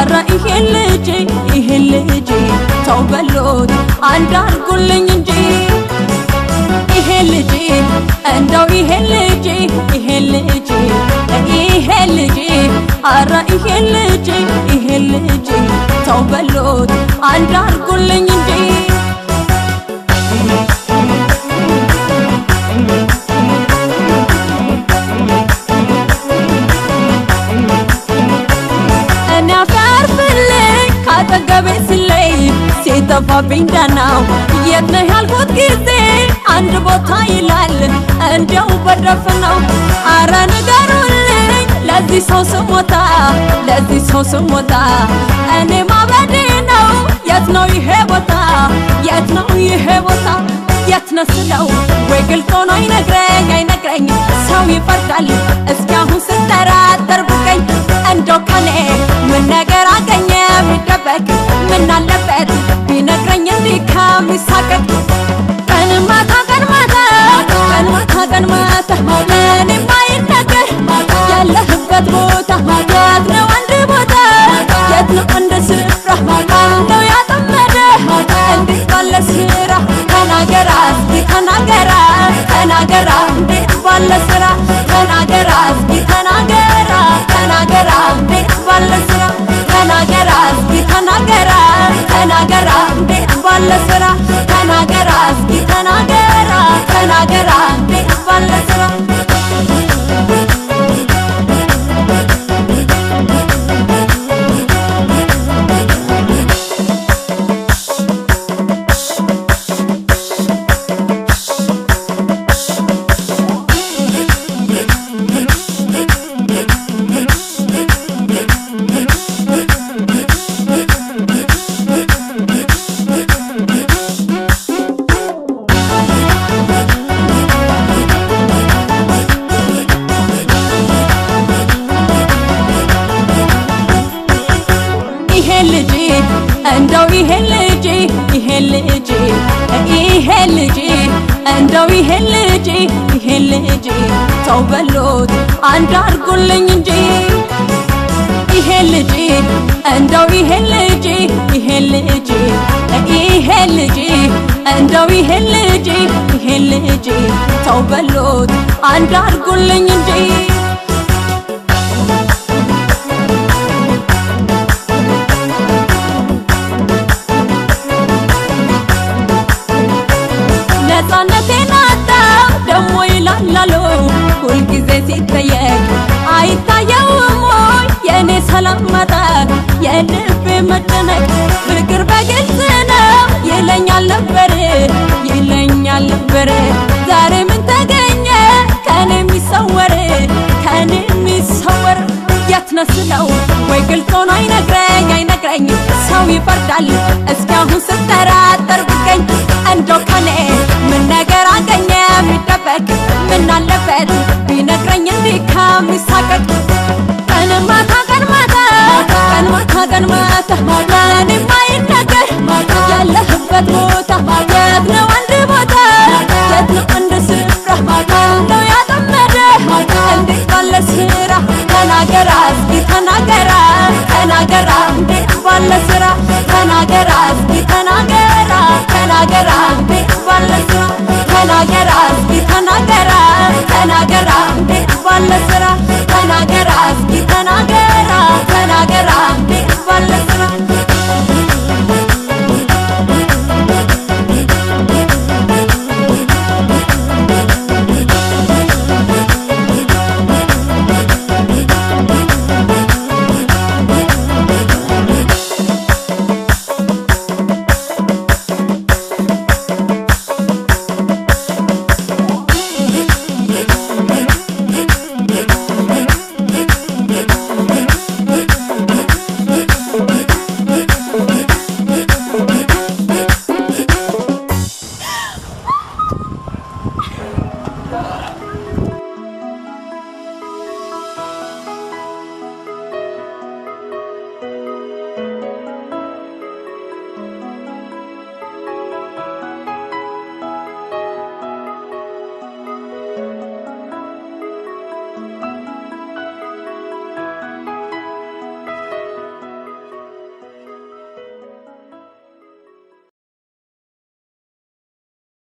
አረ ይሄ ልጅ ተው በሎት አንድ አርጉልኝ እንጂ ይሄ ልጅ እንደው ይሄ ልጅ አረ ይሄ ልጅ ተው በሎት አንድ አርጉልኝ እንጂ አጠገቤ ስለይ ሲጠፋብኝ ዳናው የት ነህ ያልኩት ጊዜ አንድ ቦታ ይላል እንደው በደፈናው አረ ንገሩልኝ ለዚህ ሰው ስሞታ እኔ ማበዴ ነው የት ነው ይሄ ቦታ የት ነው ስለው ወይ ግልጽ ሆኖ አይነግረኝ ሰው ይፈርዳል እስኪ አሁን ስጠራጠር ብቀኝ እንደው ከኔ ምን ነገር አገኘ ሚደበቅ ምን አለበት ቢነግረኝ እንዲህ ከሚሳቀቅ ቀን ማታ ለእኔ ማይነገር ያለህበት ቦታ የት ነው አንድ ቦታ የት ነው አንድ ስፍራ እንደው ያጠመደ እንዴት ባለ ስራ ተናገራ እስኪ ተናገራ እንዴት ባለ ስራ ተናገራ እስኪ ተናገራ እንዴት ባለ ስራ ተናገራ እስኪ ተናገራ እንዴት ባለ ስራ ተናገራ እስኪ ተናገራ እንዴት ባለ ስራ እንደው ይሄ ልጅ ተው በሎት አንድ አርጉልኝ እንጂ ይሄ ልጅ እንደው ይሄ ልጅ ተው በሎት አንድ አርጉልኝ እንጂ ነፃነቴን አጣው ደሞ ይላል ሁልጊዜ ሲጠየቅ አይታየውም ወይ የኔ ሰላም ማጣት የልቤ መጨነቅ ፍቅር በግልጽ ነው ይለኛል ነበር ዛሬ ምን ተገኘ ከኔ የሚሰወር የት ነው ስለው ወይ ግልጽ ሆኖ አይነግረኝ ሰው ይፈርዳል እስኪ አሁን ስጠራጠር ብቀኝ እንደው ከኔ ምን ነገር አገኘ ሚደበቅ ምን አለበት ቢነግረኝ እንዲህ ከሚሳቀቅ ቀን ማታ ለእኔ ማይነገር ያለህበት ቦታ የት ነው አንድ ቦታ የት ነው አንድ ስፍራ እንደው ያጠመደ እንዴት ባለ ስራ ተናገራ እስኪ ተናገራ እንዴት ባለ ስራ ተናገራ እስኪ ተናገራ እንዴት ባለ ስራ ተናገራ እስኪ ተናገራ እንዴት ባለ ስራ ተናገራ እስኪ